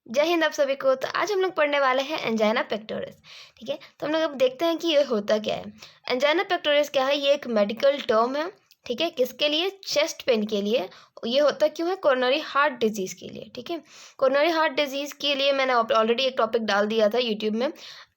जय हिंद आप सभी को। तो आज हम लोग पढ़ने वाले हैं एंजाइना पेक्टोरिस। ठीक है, तो हम लोग अब देखते हैं कि ये होता क्या है। एंजाइना पेक्टोरिस क्या है, ये एक मेडिकल टर्म है। ठीक है, किसके लिए? चेस्ट पेन के लिए। ये होता क्यों है? कोरोनरी हार्ट डिजीज़ के लिए। ठीक है, कोरोनरी हार्ट डिजीज़ के लिए मैंने ऑलरेडी एक टॉपिक डाल दिया था यूट्यूब में।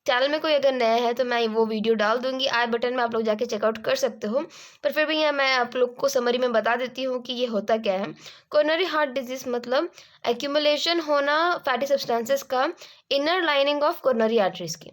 चैनल में कोई अगर नया है तो मैं वो वीडियो डाल दूंगी, आई बटन में आप लोग जाके चेकआउट कर सकते हो। पर फिर भी यहाँ मैं आप लोग को समरी में बता देती हूँ कि ये होता क्या है। कोरोनरी हार्ट डिजीज़ मतलब एक्यूमुलेशन होना फैटी सब्सटेंसेस का inner lining of coronary arteries की।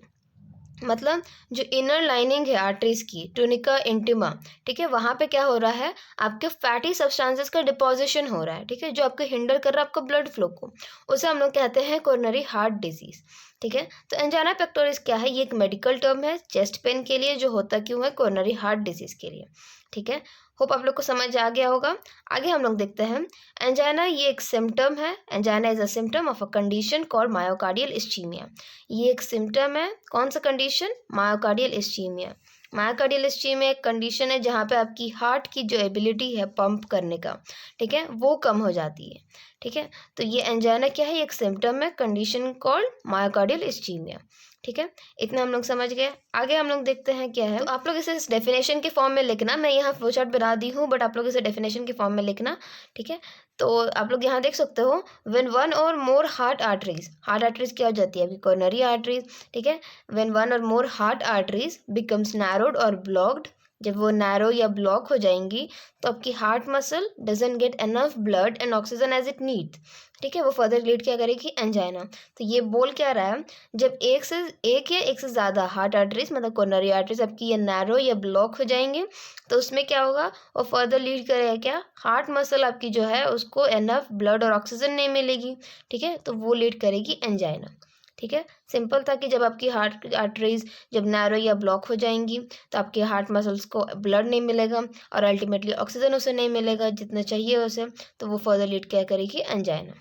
मतलब जो इनर लाइनिंग है आर्टरीज की, टूनिका इंटिमा, ठीक है, वहाँ पे क्या हो रहा है, आपके फैटी सब्सटेंसेस का डिपोजिशन हो रहा है। ठीक है, जो आपको हिंडर कर रहा है आपका ब्लड फ्लो को, उसे हम लोग कहते हैं कोरोनरी हार्ट डिजीज। ठीक है, तो एंजाइना पेक्टोरिस क्या है? ये एक मेडिकल टर्म है चेस्ट पेन के लिए, जो होता क्यों है? कोरोनरी हार्ट डिजीज के लिए। ठीक है, होप आप लोग को समझ आ गया होगा। आगे हम लोग देखते हैं एंजाइना। ये एक सिम्टम है। Angina is a symptom of a condition called myocardial ischaemia. ये एक सिम्टम है। कौन सा condition? Myocardial ischaemia. Myocardial ischaemia एक कंडीशन है जहाँ पे आपकी हार्ट की जो एबिलिटी है पंप करने का, ठीक है, वो कम हो जाती है। ठीक है, तो ये एंजाइना क्या है? एक सिम्टम है, कंडीशन कॉल्ड मायोकार्डियल इस्चीमिया। ठीक है, इतना हम लोग समझ गए। आगे हम लोग देखते हैं क्या है। तो आप लोग इसे डेफिनेशन के फॉर्म में लिखना। मैं यहाँ फ्लो चार्ट बना दी हूँ, बट आप लोग इसे डेफिनेशन के फॉर्म में लिखना। ठीक है, तो आप लोग यहाँ देख सकते हो, when one or more heart arteries क्या हो जाती है? अभी कोरोनरी आर्टरीज। ठीक है, when one or more heart arteries becomes narrowed or blocked, जब वो नैरो या ब्लॉक हो जाएंगी तो आपकी heart muscle doesn't get enough blood and oxygen as it need. ठीक है, वो फर्दर लीड क्या करेगी? एंजाइना। तो ये बोल क्या रहा है, जब एक या एक से ज़्यादा हार्ट आर्टरीज मतलब कोरोनरी आर्टरीज आपकी ये नैरो या ब्लॉक हो जाएंगे तो उसमें क्या होगा, वो फर्दर लीड करेगा क्या? हार्ट मसल आपकी जो है उसको एनफ ब्लड और ऑक्सीजन नहीं मिलेगी। ठीक है, तो वो लीड करेगी एंजाइना। ठीक है, सिंपल था कि जब आपकी हार्ट आर्टरीज जब नैरो या ब्लॉक हो जाएंगी तो आपके हार्ट मसल्स को ब्लड नहीं मिलेगा और अल्टीमेटली ऑक्सीजन उसे नहीं मिलेगा जितना चाहिए उसे, तो वो फर्दर लीड क्या करेगी? एंजाइना।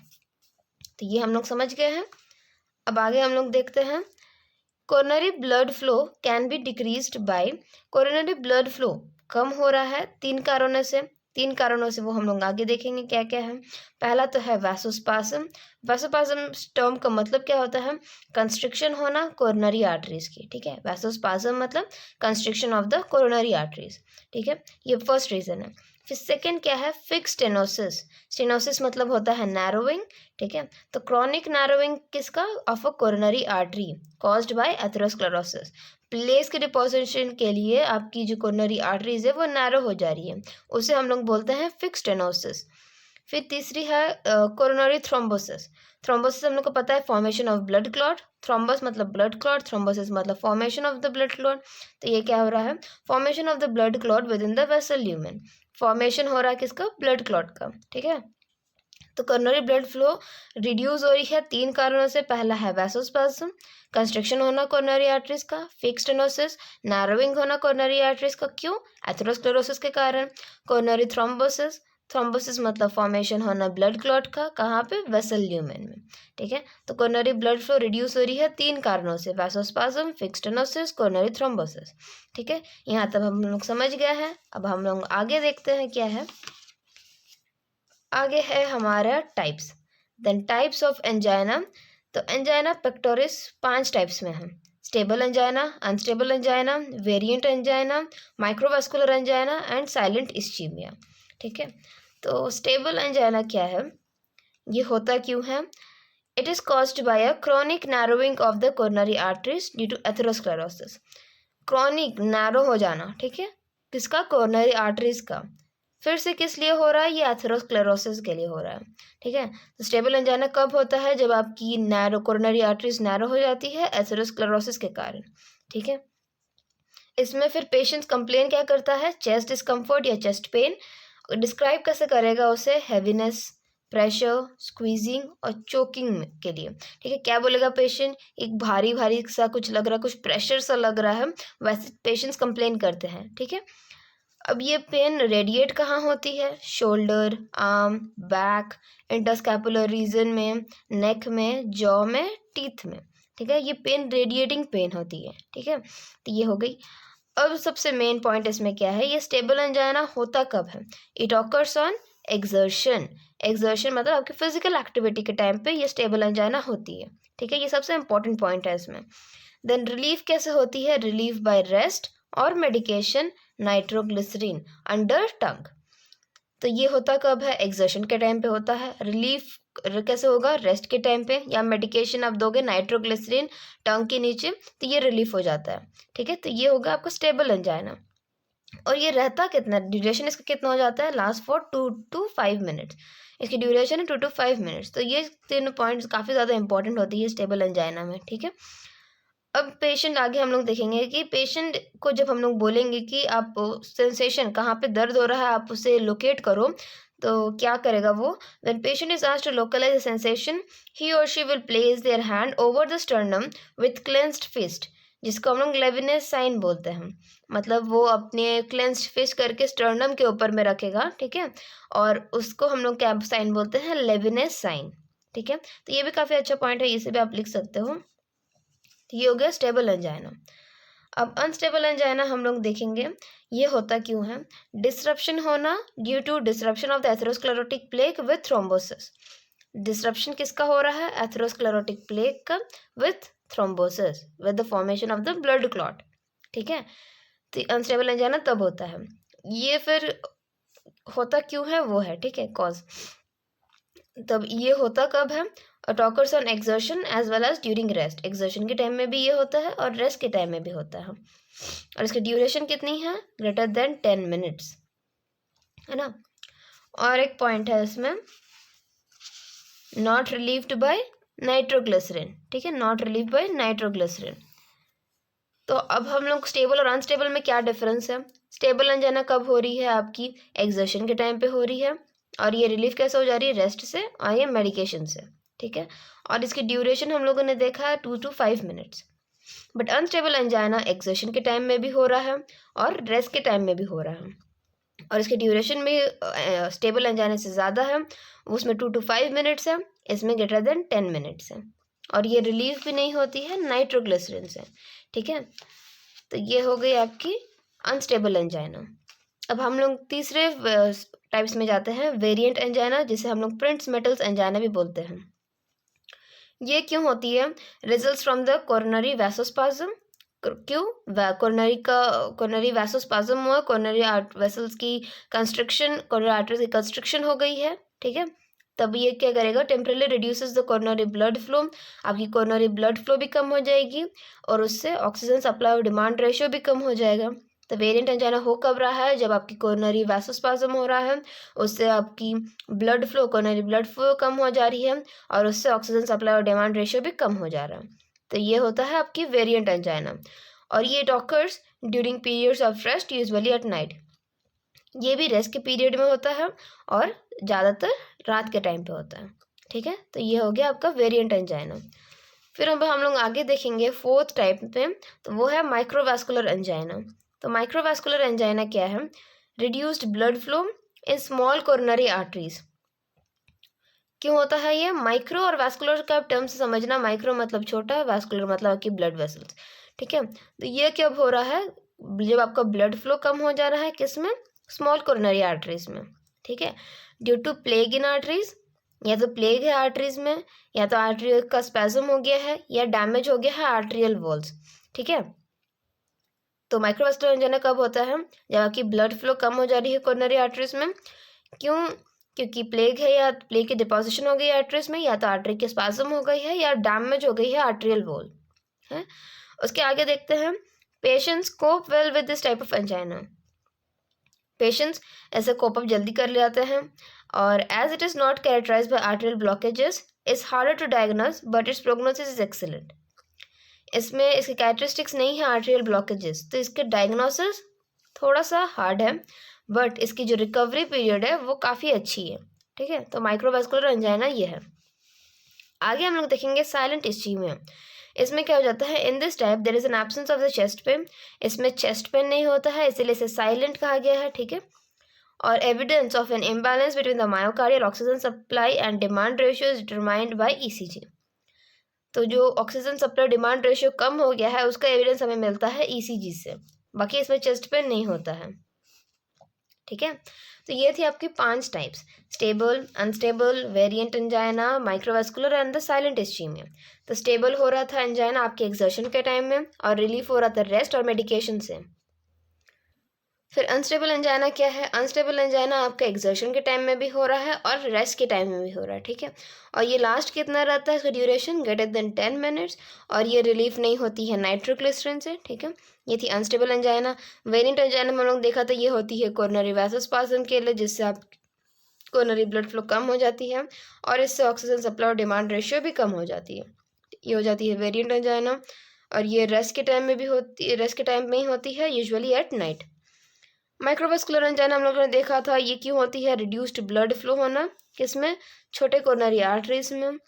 तो ये हम लोग समझ गए हैं। अब आगे हम लोग देखते हैं coronary blood flow can be decreased by. Coronary blood flow कम हो रहा है तीन कारणों से वो हम लोग आगे देखेंगे क्या क्या है। पहला तो है वैसोस्पाज्म। वैसोस्पाज्म टर्म का मतलब क्या होता है? कंस्ट्रिक्शन होना कोरोनरी आर्टरीज की। ठीक है, वैसोस्पाज्म मतलब constriction of the coronary arteries. ठीक है, ये फर्स्ट रीजन है। फिर सेकेंड क्या है? Fix stenosis. स्टेनोसिस मतलब होता है नैरोइंग। ठीक है, तो क्रॉनिक नैरोइंग किसका? Of a coronary artery caused by atherosclerosis. Place के डिपोजिशन के लिए आपकी जो कोरोनरी आर्टरीज है वो नैरो हो जा रही है, उसे हम लोग बोलते हैं फिक्स स्टेनोसिस। फिर तीसरी है कोरोनरी थ्रोम्बोसिस। थ्रोम्बोसिस हम लोग को पता है formation of blood clot. Thrombus मतलब ब्लड क्लॉट, थ्रोम्बोसिस मतलब formation of the blood clot. तो ये क्या हो रहा है? Formation of the blood clot with in the vessel lumen. Formation हो रहा है किसका? ब्लड क्लॉट का। ठीक है, तो कोरोनरी ब्लड फ्लो रिड्यूस हो रही है तीन कारणों से। पहला है वैसोस्पाज्म, कंस्ट्रक्शन होना कोरोनरी आर्टरीज का। फिक्स्ड स्टेनोसिस, नैरोइंग होना कोरोनरी आर्टरीज का। क्यों? एथेरोस्क्लेरोसिस के कारण। कोरोनरी थ्रोम्बोसिस, थ्रोम्बोसिस मतलब फॉर्मेशन होना ब्लड क्लॉट का। कहाँ पे? वेसल ल्यूमेन में। ठीक है, तो कोरोनरी ब्लड फ्लो रिड्यूस हो रही है तीन कारणों से, vasospasm, fixed stenosis, coronary thrombosis. ठीक है, यहाँ तक हम लोग समझ गए हैं। अब हम लोग आगे देखते हैं क्या है। आगे है हमारा types. Then types of angina. तो एंजाइना पेक्टोरिस 5 टाइप्स में है। Stable angina, unstable angina, variant angina, microvascular angina and silent ischaemia. ठीक है, तो स्टेबल एंजाइना क्या है? ये होता क्यों है? It is caused by a chronic narrowing of the coronary arteries due to atherosclerosis. Chronic narrow हो जाना, ठीक है, किसका? कोरोनरी आर्टरीज का। फिर से किस लिए हो रहा है? ये एथेरोस्क्लेरोसिस के लिए हो रहा है। ठीक है, तो स्टेबल एंजाइना कब होता है? जब आपकी नैरो कोरोनरी आर्टरीज नैरो हो जाती है एथेरोस्क्लेरोसिस के कारण। ठीक है, इसमें फिर पेशेंट कंप्लेन क्या करता है? चेस्ट डिस्कम्फर्ट या चेस्ट पेन। डिस्क्राइब कैसे करेगा उसे? हैवीनेस, प्रेशर, स्क्वीजिंग और चोकिंग के लिए। ठीक है, क्या बोलेगा पेशेंट? एक भारी भारी सा कुछ लग रहा है, कुछ प्रेशर सा लग रहा है, वैसे पेशेंट्स कंप्लेन करते हैं। ठीक है, अब ये पेन रेडिएट कहाँ होती है? Shoulder, arm, back, interscapular region में, नेक में, जॉ में, टीथ में। ठीक है, ये पेन रेडिएटिंग पेन होती है। ठीक है, तो ये हो गई। अब सबसे मेन पॉइंट इसमें क्या है? ये स्टेबल एंजाइना होता कब है? It occurs on exertion. Exertion मतलब आपकी फिजिकल एक्टिविटी के टाइम पे ये स्टेबल एंजाइना होती है, ठीक है, ये सबसे इंपॉर्टेंट पॉइंट है इसमें। देन रिलीफ कैसे होती है, रिलीफ बाय रेस्ट और मेडिकेशन नाइट्रोग्लिसरीन अंडर टंग। तो ये होता कब है, एक्सर्शन के टाइम पे होता है। रिलीफ कैसे होगा, रेस्ट के टाइम पे, या मेडिकेशन आप दोगे नाइट्रोग्लिसरीन टंग के नीचे तो ये रिलीफ हो जाता है, ठीक है। तो ये होगा आपका स्टेबल एंजाइना। और ये रहता कितना, ड्यूरेशन इसका कितना हो जाता है, लास्ट फॉर 2 to 5 मिनट्स, इसकी ड्यूरेशन है 2 to 5 मिनट्स। तो ये तीन पॉइंट्स काफ़ी ज़्यादा इंपॉर्टेंट होती है स्टेबल एंजाइना में, ठीक है। अब पेशेंट आगे हम लोग देखेंगे कि पेशेंट को जब हम लोग बोलेंगे कि आप सेंसेशन कहाँ पे दर्द हो रहा है आप उसे लोकेट करो, तो क्या करेगा वो, when patient is asked to localise the sensation he और she will place their hand over the sternum with clenched fist, जिसको हम लोग लेविनेस साइन बोलते हैं। मतलब वो अपने क्लेंस्ड फिस्ट करके स्टर्नम के ऊपर में रखेगा, ठीक है, और उसको हम लोग क्या साइन बोलते हैं, लेविनेस साइन, ठीक है। तो ये भी काफ़ी अच्छा पॉइंट है, इसे भी आप लिख सकते हो। तो ये हो गया स्टेबल एंजाइना। अब अनस्टेबल एंजाइना हम लोग देखेंगे ये होता क्यों है, डिसरप्शन होना due to disruption of the atherosclerotic plaque with thrombosis. Disruption किसका हो रहा है, एथेरोस्क्लेरोटिक प्लेग का with thrombosis with the formation of the blood clot, ठीक है। तो अनस्टेबल एंजाइना तब होता है, ये फिर होता क्यों है वो है, ठीक है, कॉज। तब ये होता कब है, it occurs on exertion as well as during rest, exertion के टाइम में भी ये होता है और रेस्ट के टाइम में भी होता है। और इसकी ड्यूरेशन कितनी है, ग्रेटर देन 10 मिनट्स, है ना। और एक पॉइंट है इसमें, नॉट रिलीव्ड बाय नाइट्रोग्लिसरीन, ठीक है, नॉट रिलीव बाय नाइट्रोग्लिसरीन। तो अब हम लोग स्टेबल और अनस्टेबल में क्या डिफरेंस है, स्टेबल एंजाइना कब हो रही है आपकी, एक्सर्शन के टाइम पे हो रही है, और ये रिलीफ कैसे हो जा रही है, रेस्ट से और ये मेडिकेशन से, ठीक है। और इसकी ड्यूरेशन हम लोगों ने देखा है 2 to 5 minutes. But unstable angina exertion के टाइम में भी हो रहा है और रेस्ट के टाइम में भी हो रहा है, और इसकी ड्यूरेशन भी स्टेबल एंजाइना से ज़्यादा है, उसमें 2 to 5 मिनट्स है, इसमें ग्रेटर देन 10 मिनट्स है, और ये रिलीफ भी नहीं होती है नाइट्रोग्लिसरीन से, ठीक है। तो ये हो गई आपकी अनस्टेबल एंजाइना। अब हम लोग तीसरे टाइप्स में जाते हैं, वेरिएंट एंजाइना, जिसे हम लोग प्रिंट्स मेटल्स एंजाइना भी बोलते हैं। ये क्यों होती है, results from the coronary vasospasm. क्यों, कोरोनरी वैसोस्पाज्म हुआ, कोरोनरी वेसल्स की कंस्ट्रक्शन, कोरोनरी आर्टरीज की कंस्ट्रक्शन हो गई है, ठीक है। तब ये क्या करेगा, temporarily reduces the coronary blood flow, आपकी कोरोनरी ब्लड फ्लो भी कम हो जाएगी और उससे ऑक्सीजन सप्लाई और डिमांड रेशियो भी कम हो जाएगा। तो वेरिएंट एंजाइना हो कब रहा है, जब आपकी कोरोनरी वैसोस्पाज्म हो रहा है, उससे आपकी blood flow, coronary blood flow कम हो जा रही है और उससे ऑक्सीजन सप्लाई और डिमांड रेशियो भी कम हो जा रहा है। तो ये होता है आपकी वेरिएंट एंजाइना, और ये occurs during periods of rest, usually at night. ये भी रेस्ट के पीरियड में होता है और ज़्यादातर रात के टाइम पे होता है, ठीक है। तो ये हो गया आपका वेरिएंट एंजाइना। फिर अब हम लोग आगे देखेंगे फोर्थ टाइप में, तो वो है माइक्रोवास्कुलर एंजाइना। तो माइक्रोवास्कुलर एंजाइना क्या है, reduced blood flow in small coronary arteries. क्यों होता है ये, माइक्रो और वास्कुलर का टर्म से समझना, माइक्रो मतलब छोटा, वास्कुलर मतलब आपकी ब्लड वेसल्स, ठीक है। तो ये कब हो रहा है, जब आपका ब्लड फ्लो कम हो जा रहा है, किसमें, स्मॉल कोरोनरी आर्टरीज में, ठीक है, due to plaque in arteries, या तो प्लेग है आर्टरीज में, या तो आर्टरी का स्पैज्म हो गया है, या डैमेज हो गया है आर्टरियल वॉल्स, ठीक है। तो माइक्रोवास्कुलर एंजाइना कब होता है, जब आपकी ब्लड फ्लो कम हो जा रही है कोरोनरी आर्टरीज में। क्यों, क्योंकि प्लेग है या प्लेग की डिपोजिशन हो गई है आर्टरीज में, या तो आर्टरी की स्पैज्म हो गई है, या डैमेज हो गई है आर्टरियल वॉल, है। उसके आगे देखते हैं, patients cope well with this type of angina. Patients ऐसे कोप अप जल्दी कर लेते हैं, और as it is not characterise by arterial blockages is harder to diagnose but its prognosis is excellent. इसमें इसके कैरेक्टरिस्टिक्स नहीं है आर्टरियल ब्लॉकेजेस, तो इसके डायग्नोसिस थोड़ा सा हार्ड है, बट इसकी जो रिकवरी पीरियड है वो काफ़ी अच्छी है, ठीक है। तो माइक्रोवास्कुलर एंजाइना ये है। आगे हम लोग देखेंगे साइलेंट इस्चीमिया। इसमें क्या हो जाता है, in this type there is an absence of the chest pain. इसमें चेस्ट पेन नहीं होता है, इसीलिए इसे साइलेंट कहा गया है, ठीक है। और evidence of an imbalance between the myocardial oxygen supply and demand ratio is determined by ECG. तो जो ऑक्सीजन सप्लाई डिमांड रेशियो कम हो गया है उसका एविडेंस हमें मिलता है ईसीजी से, बाकी इसमें चेस्ट पेन नहीं होता है। ठीक है। तो ये थी आपकी 5 types, stable, unstable, variant angina, microvascular and the silent ischaemia. तो स्टेबल हो रहा था एंजाइना आपके एक्सर्शन के टाइम में, और रिलीफ हो रहा था रेस्ट और मेडिकेशन से। फिर अनस्टेबल एंजाइना क्या है? अनस्टेबल एंजाइना आपका एक्सर्शन के टाइम में भी हो रहा है और रेस्ट के टाइम में भी हो रहा है, ठीक है। और ये लास्ट कितना रहता है इसका ड्यूरेशन? ग्रेटर देन 10 मिनट्स, और ये रिलीफ नहीं होती है नाइट्रोग्लिसरीन से, ठीक है। ये थी अनस्टेबल एंजाइना। वेरिएंट एंजाइना में हम लोग देखा था ये होती है कोरोनरी वैसोस्पाज्म के लिए, जिससे आप कोरोनरी ब्लड फ्लो कम हो जाती है और इससे ऑक्सीजन सप्लाई और डिमांड रेशियो भी कम हो जाती है। ये हो जाती है वेरिएंट एंजाइना, और ये रेस्ट के टाइम में भी होती है, रेस्ट के टाइम में ही होती है, usually at night. Microvascular angina हम लोगों ने देखा था ये क्यों होती है? रिड्यूस्ड ब्लड फ्लो होना, किसमें? छोटे कोरोनरी आर्टरीज में,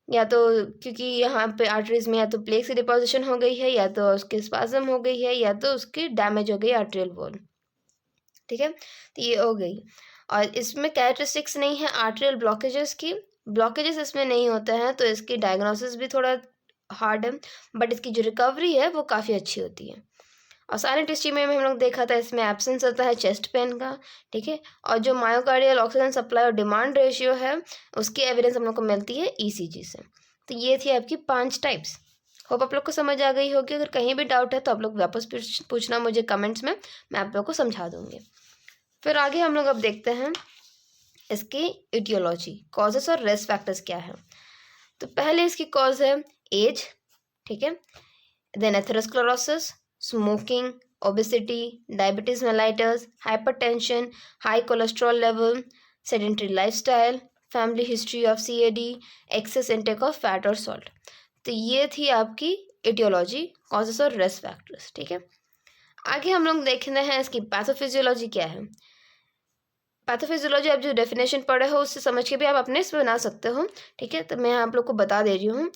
या तो क्योंकि यहाँ पे आर्टरीज में या तो प्लेक की डिपोजिशन हो गई है, या तो उसके स्पाज्म हो गई है, या तो उसकी डैमेज हो गई आर्टरियल वॉल, ठीक है। तो ये हो गई, और इसमें कैरेक्टरिस्टिक्स नहीं है आर्टरियल ब्लॉकेजेस की, ब्लॉकेजेस इसमें नहीं होते हैं, तो इसकी डायग्नोसिस भी थोड़ा हार्ड है, बट इसकी जो रिकवरी है वो काफ़ी अच्छी होती है। और साइलेंट इस्चीमिया में हम लोग देखा था इसमें एब्सेंस होता है चेस्ट पेन का, ठीक है। और जो मायोकार्डियल ऑक्सीजन सप्लाई और डिमांड रेशियो है उसकी एविडेंस हम लोग को मिलती है ईसीजी से। तो ये थी आपकी 5 टाइप्स। होप आप लोग को समझ आ गई होगी। अगर कहीं भी डाउट है तो आप लोग वापस पूछना मुझे कमेंट्स में, मैं आप लोग को समझा दूँगी। फिर आगे हम लोग अब देखते हैं इसकी इटियोलॉजी, कॉजेस और रिस्क फैक्टर्स क्या है। तो पहले इसकी कॉज है एज, ठीक है, then atherosclerosis, smoking, obesity, diabetes mellitus, hypertension, high cholesterol level, sedentary lifestyle, family history of CAD, excess intake of fat और सॉल्ट। तो ये थी आपकी इटियोलॉजी, कॉजेस और रिस्क फैक्टर्स, ठीक है। आगे हम लोग देखना है इसकी पैथोफिजियोलॉजी क्या है। पैथोफिजियोलॉजी आप जो डेफिनेशन पढ़े हो उससे समझ के भी आप अपने से बना सकते हो, ठीक है। तो मैं आप लोग को बता दे रही हूँ।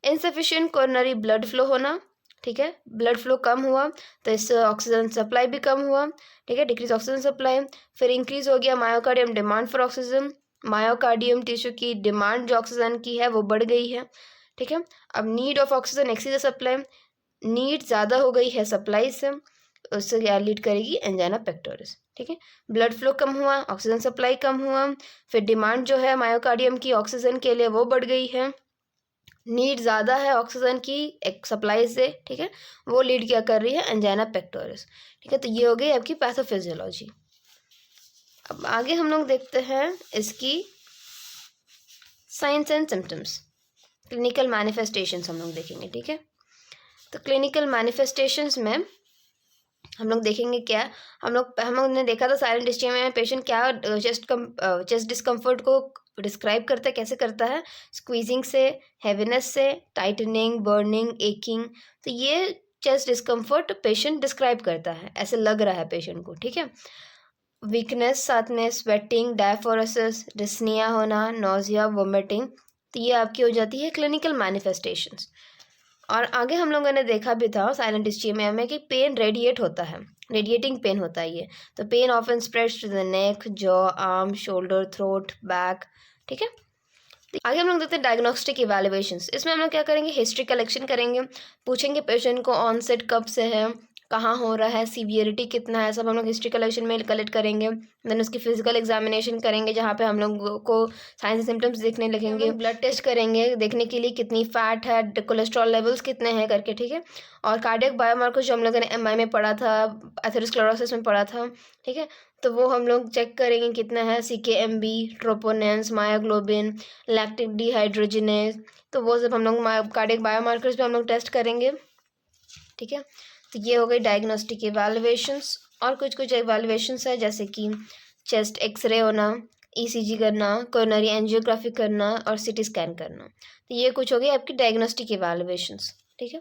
इनसफिशिएंट कोरोनरी ब्लड फ्लो होना, ठीक है, ब्लड फ्लो कम हुआ तो इससे ऑक्सीजन सप्लाई भी कम हुआ, ठीक है, डिक्रीज ऑक्सीजन सप्लाई। फिर इंक्रीज हो गया myocardium demand for oxygen, myocardium tissue की डिमांड जो ऑक्सीजन की है वो बढ़ गई है, ठीक है। अब need of oxygen exceeds supply, need ज़्यादा हो गई है सप्लाई से, उससे क्या लीड करेगी? एंजाइना पेक्टोरिस, ठीक है। ब्लड फ्लो कम हुआ, ऑक्सीजन सप्लाई कम हुआ, फिर डिमांड जो है मायोकार्डियम की ऑक्सीजन के लिए वो बढ़ गई है, नीड ज़्यादा है ऑक्सीजन की एक सप्लाई से, ठीक है, वो लीड क्या कर रही है? एंजाइना पेक्टोरिस, ठीक है। तो ये हो गई आपकी पैथोफिजियोलॉजी। अब आगे हम लोग देखते हैं इसकी science and symptoms, clinical manifestations हम लोग देखेंगे, ठीक है। तो क्लिनिकल मैनिफेस्टेशंस में हम लोग देखेंगे क्या, हम लोग ने देखा था साइलेंट इस्चीमिया में पेशेंट क्या चेस्ट डिस्कम्फर्ट को डिस्क्राइब करता है, कैसे करता है? स्क्वीजिंग से, हैवीनेस से, टाइटनिंग, बर्निंग, एकिंग। तो ये चेस्ट डिस्कम्फर्ट पेशेंट डिस्क्राइब करता है, ऐसे लग रहा है पेशेंट को, ठीक है। वीकनेस, साथ में स्वेटिंग, डायफोरेसिस, डिस्निया होना, नोजिया, वोमिटिंग। तो ये आपकी हो जाती है क्लिनिकल मैनिफेस्टेशंस। और आगे हम लोगों ने देखा भी था साइलेंट इस्चीमिया में कि पेन रेडिएट होता है, रेडिएटिंग पेन होता है ये। तो pain often spreads to the neck, jaw, arm, shoulder, throat, back, ठीक है। आगे हम लोग देखते हैं डायग्नोस्टिक इवैल्यूएशंस। इसमें हम लोग क्या करेंगे? हिस्ट्री कलेक्शन करेंगे, पूछेंगे पेशेंट को ऑनसेट कब से है, कहाँ हो रहा है, सीवियरिटी कितना है, सब हम लोग हिस्ट्री कलेक्शन में कलेक्ट करेंगे। देन उसकी फिजिकल एग्जामिनेशन करेंगे जहाँ पे हम लोग को साइंस सिम्टम्स देखने लगेंगे। ब्लड टेस्ट करेंगे देखने के लिए कितनी फैट है, कोलेस्ट्रॉल लेवल्स कितने हैं करके, ठीक है। और कार्डियक बायोमार्कर जो हम लोगों ने एमआई में पढ़ा था, एथेरोस्क्लेरोसिस में पढ़ा था, ठीक है, तो वो हम लोग चेक करेंगे कितना है, CKMB, ट्रोपोनेंस, मायोग्लोबिन, लैक्टिक डिहाइड्रोजिनेज। तो वो सब हम लोग कार्डियक बायोमार्कर्स पे हम लोग टेस्ट करेंगे, ठीक है। तो ये हो गई डायग्नोस्टिक इवैल्यूएशंस। और कुछ कुछ इवैल्यूएशंस है जैसे कि चेस्ट एक्सरे होना, ECG करना, कोरोनरी एंजियोग्राफी करना और CT स्कैन करना। तो ये कुछ हो गई आपकी डायग्नोस्टिक इवैल्यूएशंस, ठीक है।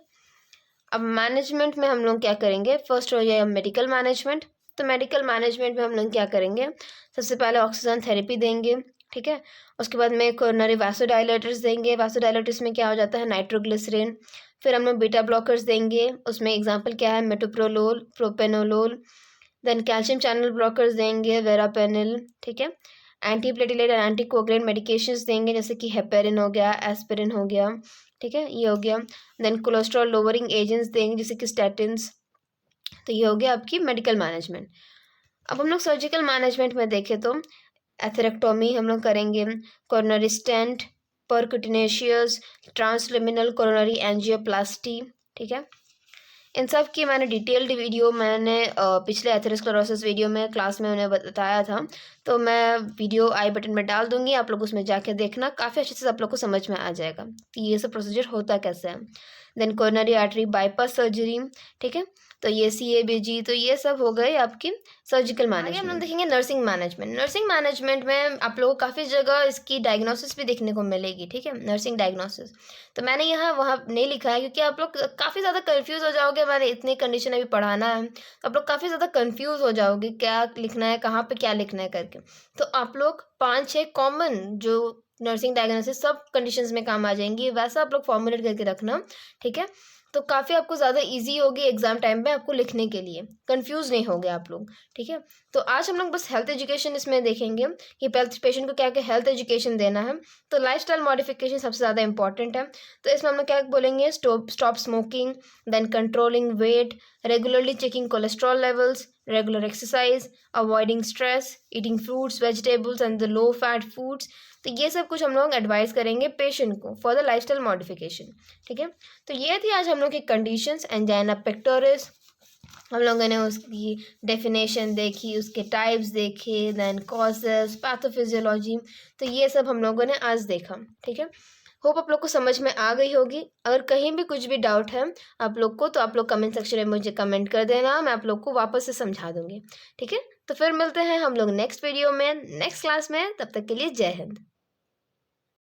अब मैनेजमेंट में हम लोग क्या करेंगे? फर्स्ट हो जाएगा मेडिकल मैनेजमेंट। तो मेडिकल मैनेजमेंट में हम लोग क्या करेंगे? सबसे पहले ऑक्सीजन थेरेपी देंगे, ठीक है। उसके बाद में कोरोनरी वासोडाइलेटर्स देंगे। वासोडाइलेटर्स में क्या हो जाता है? नाइट्रोग्लिसरीन। फिर हम लोग बीटा ब्लॉकर्स देंगे, उसमें एग्जांपल क्या है? Metoprolol, propranolol. Then calcium channel blockers देंगे, वेरापेनिल, ठीक है। एंटीप्लेटिलेट एंड एंटीकोगुलेंट मेडिकेशंस देंगे जैसे कि हेपेरिन हो गया, एस्पिरिन हो गया, ठीक है, ये हो गया। देन कोलेस्ट्रॉल लोअरिंग एजेंट्स देंगे जैसे कि स्टैटिन्स। तो ये हो गया आपकी मेडिकल मैनेजमेंट। अब हम लोग सर्जिकल मैनेजमेंट में देखें तो एथेरेक्टोमी हम लोग करेंगे, coronary stent, percutaneous, transluminal coronary angioplasty, ठीक है। इन सब की मैंने डिटेल्ड वीडियो पिछले एथेरोस्क्लेरोसिस वीडियो में क्लास में उन्हें बताया था, तो मैं वीडियो आई बटन में डाल दूंगी, आप लोग उसमें जाके देखना, काफ़ी अच्छे से आप लोग को समझ में आ जाएगा कि ये सब प्रोसीजर होता कैसे है। Then coronary artery bypass surgery, ठीक है, तो ये CABG, तो ये सब हो गए आपकी सर्जिकल मैनेजमेंट। आगे हम लोग देखेंगे नर्सिंग मैनेजमेंट। नर्सिंग मैनेजमेंट में आप लोगों को काफ़ी जगह इसकी डायग्नोसिस भी देखने को मिलेगी, ठीक है, नर्सिंग डायग्नोसिस। तो मैंने यहाँ वहाँ नहीं लिखा है क्योंकि आप लोग काफ़ी ज़्यादा कंफ्यूज हो जाओगे, मैंने इतनी कंडीशन अभी पढ़ाना है, तो आप लोग काफ़ी ज़्यादा कंफ्यूज हो जाओगे क्या लिखना है, कहाँ पे क्या लिखना है करके। तो आप लोग 5-6 कॉमन जो नर्सिंग डायग्नोसिस सब कंडीशंस में काम आ जाएंगी, वैसा आप लोग फॉर्मुलेट करके रखना, ठीक है। तो काफ़ी आपको ज़्यादा इजी होगी एग्जाम टाइम पे आपको लिखने के लिए, कंफ्यूज नहीं होगे आप लोग, ठीक है। तो आज हम लोग बस हेल्थ एजुकेशन इसमें देखेंगे कि पेशेंट को क्या क्या हेल्थ एजुकेशन देना है। तो लाइफस्टाइल मॉडिफिकेशन सबसे ज़्यादा इंपॉर्टेंट है, तो इसमें हम लोग क्या बोलेंगे, stop smoking, then controlling weight, regularly checking cholesterol levels, regular exercise, avoiding stress, eating fruits vegetables and the low fat foods. तो ये सब कुछ हम लोग एडवाइस करेंगे पेशेंट को फॉर द लाइफस्टाइल मॉडिफिकेशन, ठीक है। तो ये थी आज हम लोग की कंडीशंस एंजाइना पेक्टोरिस। हम लोगों ने उसकी डेफिनेशन देखी, उसके टाइप्स देखे, देन कॉजेस, पैथोफिजियोलॉजी, तो ये सब हम लोगों ने आज देखा, ठीक है। होप आप लोग को समझ में आ गई होगी। अगर कहीं भी कुछ भी डाउट है आप लोग को, तो आप लोग कमेंट सेक्शन में मुझे कमेंट कर देना, मैं आप लोग को वापस से समझा दूंगी, ठीक है। तो फिर मिलते हैं हम लोग नेक्स्ट वीडियो में, नेक्स्ट क्लास में, तब तक के लिए जय हिंद।